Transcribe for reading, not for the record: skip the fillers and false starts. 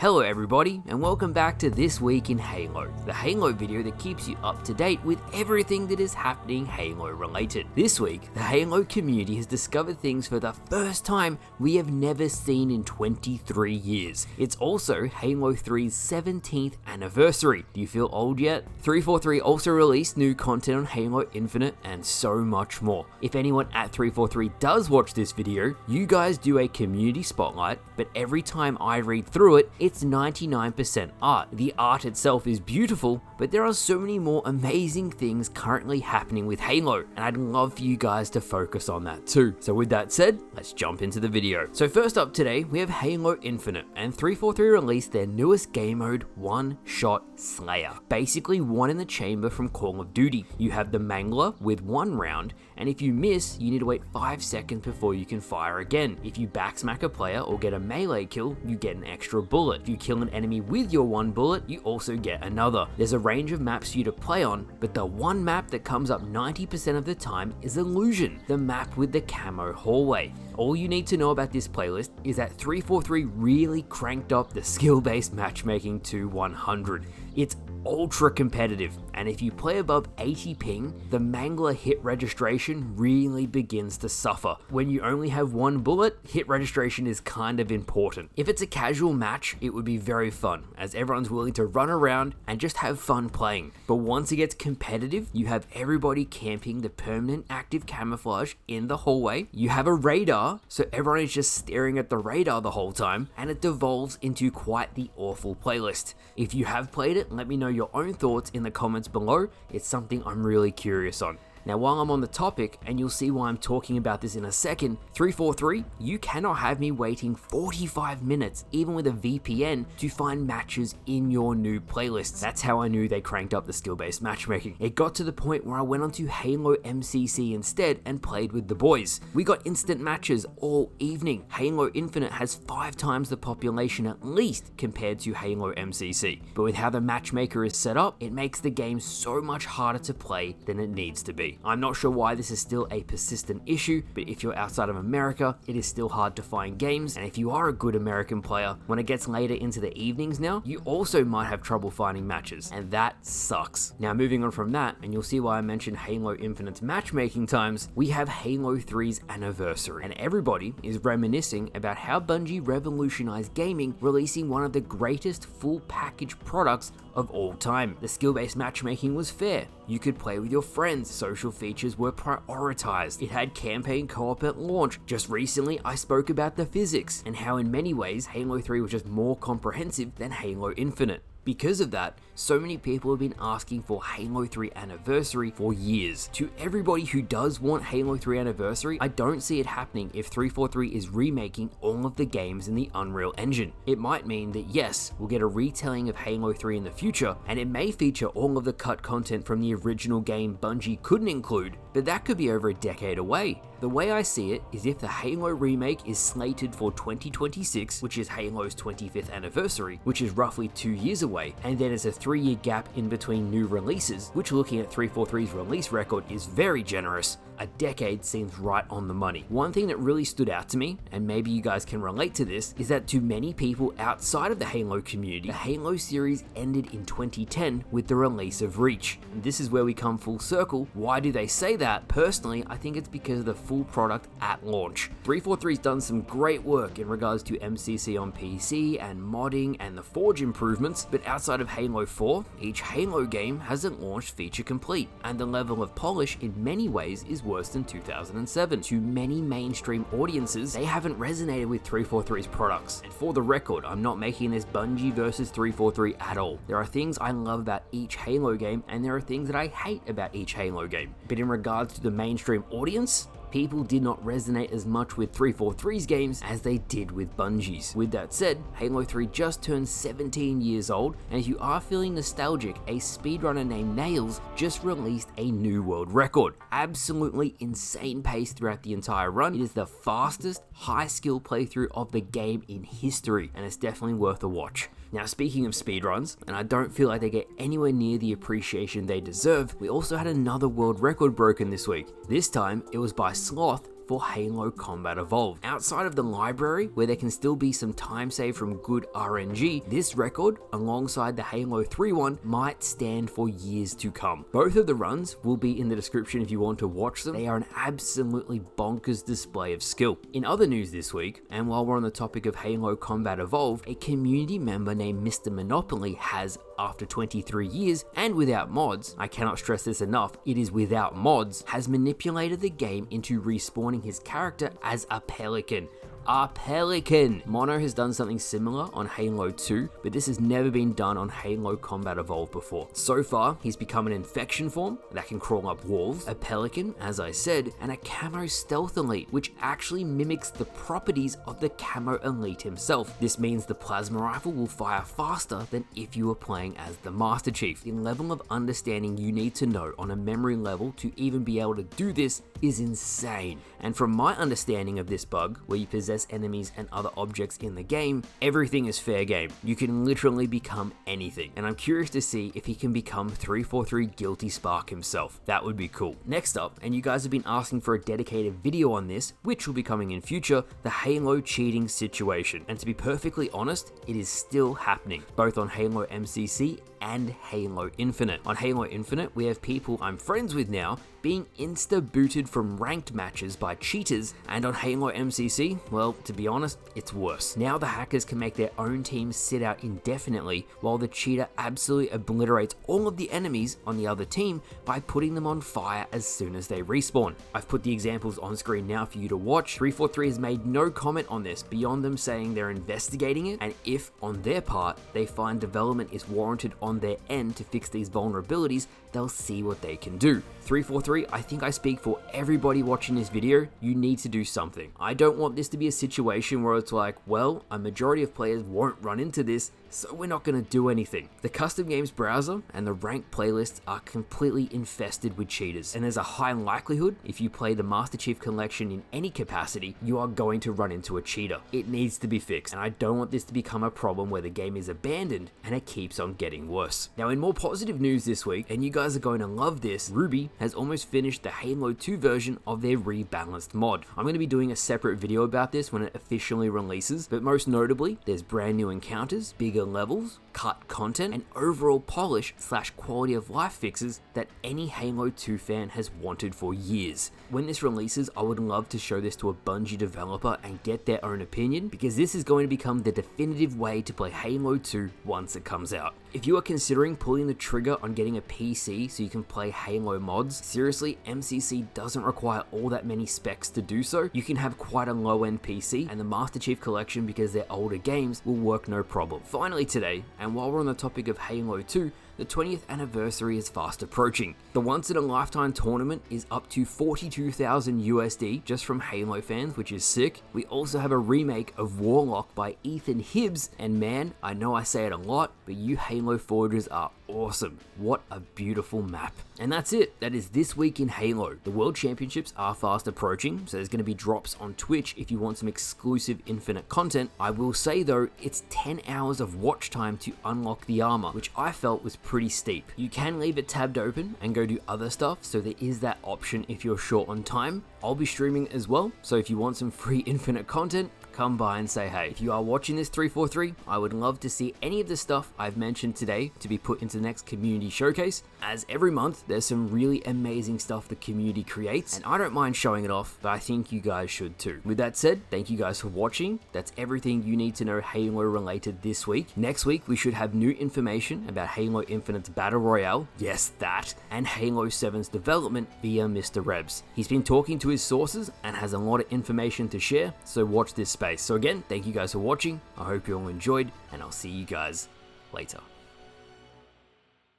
Hello everybody, and welcome back to This Week in Halo, the Halo video that keeps you up to date with everything that is happening Halo related. This week, the Halo community has discovered things for the first time we have never seen in 23 years. It's also Halo 3's 17th anniversary. Do you feel old yet? 343 also released new content on Halo Infinite and so much more. If anyone at 343 does watch this video, you guys do a community spotlight, but every time I read through it, it's 99% art. The art itself is beautiful, but there are so many more amazing things currently happening with Halo, and I'd love for you guys to focus on that too. So with that said, let's jump into the video. So first up today, we have Halo Infinite, and 343 released their newest game mode, One Shot Slayer. Basically one in the chamber from Call of Duty. You have the Mangler with one round, and if you miss, you need to wait 5 seconds before you can fire again. If you backsmack a player or get a melee kill, you get an extra bullet. If you kill an enemy with your one bullet, you also get another. There's a range of maps for you to play on, but the one map that comes up 90% of the time is Illusion, the map with the camo hallway. All you need to know about this playlist is that 343 really cranked up the skill-based matchmaking to 100. It's ultra competitive, and if you play above 80 ping, the Mangler hit registration really begins to suffer. When you only have one bullet, hit registration is kind of important. If it's a casual match, it would be very fun, as everyone's willing to run around and just have fun playing. But once it gets competitive, you have everybody camping the permanent active camouflage in the hallway. You have a radar, so everyone is just staring at the radar the whole time, and it devolves into quite the awful playlist. If you have played it, let me know your own thoughts in the comments below. It's something I'm really curious on. Now while I'm on the topic, and you'll see why I'm talking about this in a second, 343, you cannot have me waiting 45 minutes, even with a VPN, to find matches in your new playlists. That's how I knew they cranked up the skill-based matchmaking. It got to the point where I went onto Halo MCC instead and played with the boys. We got instant matches all evening. Halo Infinite has 5 times the population at least compared to Halo MCC. But with how the matchmaker is set up, it makes the game so much harder to play than it needs to be. I'm not sure why this is still a persistent issue, but if you're outside of America, it is still hard to find games, and if you are a good American player, when it gets later into the evenings now, you also might have trouble finding matches, and that sucks. Now moving on from that, and you'll see why I mentioned Halo Infinite's matchmaking times, we have Halo 3's anniversary, and everybody is reminiscing about how Bungie revolutionized gaming, releasing one of the greatest full package products of all time. The skill-based matchmaking was fair. You could play with your friends, social features were prioritized, it had campaign co-op at launch. Just recently I spoke about the physics and how in many ways Halo 3 was just more comprehensive than Halo Infinite. Because of that, so many people have been asking for Halo 3 Anniversary for years. To everybody who does want Halo 3 Anniversary, I don't see it happening if 343 is remaking all of the games in the Unreal Engine. It might mean that yes, we'll get a retelling of Halo 3 in the future, and it may feature all of the cut content from the original game Bungie couldn't include, but that could be over a decade away. The way I see it is if the Halo remake is slated for 2026, which is Halo's 25th anniversary, which is roughly 2 years away, and then it's a 3-year gap in between new releases, which looking at 343's release record is very generous, a decade seems right on the money. One thing that really stood out to me, and maybe you guys can relate to this, is that to many people outside of the Halo community, the Halo series ended in 2010 with the release of Reach. And this is where we come full circle. Why do they say that? Personally, I think it's because of the full product at launch. 343's done some great work in regards to MCC on PC and modding and the Forge improvements, but outside of Halo 4, each Halo game hasn't launched feature complete, and the level of polish in many ways is worse than 2007. To many mainstream audiences, they haven't resonated with 343's products. And for the record, I'm not making this Bungie versus 343 at all. There are things I love about each Halo game, and there are things that I hate about each Halo game. But in regards to the mainstream audience, people did not resonate as much with 343's games as they did with Bungie's. With that said, Halo 3 just turned 17 years old, and if you are feeling nostalgic, a speedrunner named Nails just released a new world record. Absolutely insane pace throughout the entire run. It is the fastest, high skill playthrough of the game in history, and it's definitely worth a watch. Now speaking of speedruns, and I don't feel like they get anywhere near the appreciation they deserve, we also had another world record broken this week. This time, it was by Sloth for Halo Combat Evolved. Outside of the library, where there can still be some time saved from good RNG, this record, alongside the Halo 3 one, might stand for years to come. Both of the runs will be in the description if you want to watch them. They are an absolutely bonkers display of skill. In other news this week, and while we're on the topic of Halo Combat Evolved, a community member named Mr. Monopoli has, after 23 years and without mods, I cannot stress this enough, it is without mods, has manipulated the game into respawning his character as a pelican. A pelican! Mono has done something similar on Halo 2, but this has never been done on Halo Combat Evolved before. So far, he's become an infection form that can crawl up walls, a pelican, as I said, and a camo stealth elite, which actually mimics the properties of the camo elite himself. This means the plasma rifle will fire faster than if you were playing as the Master Chief. The level of understanding you need to know on a memory level to even be able to do this is insane. And from my understanding of this bug, where you possess enemies and other objects in the game, everything is fair game. You can literally become anything, and I'm curious to see if he can become 343 Guilty Spark himself. That would be cool. Next up, and you guys have been asking for a dedicated video on this, which will be coming in future, the Halo cheating situation. And to be perfectly honest, it is still happening, both on Halo MCC and Halo Infinite. On Halo Infinite, we have people I'm friends with now being insta-booted from ranked matches by cheaters, and on Halo MCC, well, to be honest, it's worse. Now the hackers can make their own team sit out indefinitely, while the cheater absolutely obliterates all of the enemies on the other team by putting them on fire as soon as they respawn. I've put the examples on screen now for you to watch. 343 has made no comment on this, beyond them saying they're investigating it, and if, on their part, they find development is warranted on their end to fix these vulnerabilities, they'll see what they can do. 343, I think I speak for everybody watching this video, you need to do something. I don't want this to be a situation where it's like, well, a majority of players won't run into this, so we're not going to do anything. The custom games browser and the ranked playlists are completely infested with cheaters, and there's a high likelihood if you play the Master Chief Collection in any capacity, you are going to run into a cheater. It needs to be fixed, and I don't want this to become a problem where the game is abandoned and it keeps on getting worse. Now, in more positive news this week, and you guys are going to love this, Ruby has almost finished the Halo 2 version of their Rebalanced mod. I'm going to be doing a separate video about this when it officially releases, but most notably, there's brand new encounters, bigger levels, cut content, and overall polish / quality of life fixes that any Halo 2 fan has wanted for years. When this releases, I would love to show this to a Bungie developer and get their own opinion, because this is going to become the definitive way to play Halo 2 once it comes out. If you are considering pulling the trigger on getting a PC so you can play Halo mods, seriously, MCC doesn't require all that many specs to do so. You can have quite a low-end PC, and the Master Chief Collection, because they're older games, will work no problem. Finally today, and while we're on the topic of Halo 2, the 20th anniversary is fast approaching. The once-in-a-lifetime tournament is up to 42,000 USD just from Halo fans, which is sick. We also have a remake of Warlock by Ethan Hibbs, and man, I know I say it a lot, but you Halo forgers are awesome. What a beautiful map. And that's it. That is this week in Halo. The World Championships are fast approaching, so there's going to be drops on Twitch if you want some exclusive Infinite content. I will say though, it's 10 hours of watch time to unlock the armor, which I felt was pretty steep. You can leave it tabbed open and go do other stuff, so there is that option if you're short on time. I'll be streaming as well, so if you want some free Infinite content, come by and say hey. If you are watching this 343, I would love to see any of the stuff I've mentioned today to be put into the next community showcase, as every month there's some really amazing stuff the community creates, and I don't mind showing it off, but I think you guys should too. With that said, thank you guys for watching. That's everything you need to know Halo related this week. Next week we should have new information about Halo Infinite's Battle Royale, yes that, and Halo 7's development via Mr. Rebs. He's been talking to his sources and has a lot of information to share, so watch this space. So again, thank you guys for watching, I hope you all enjoyed, and I'll see you guys later.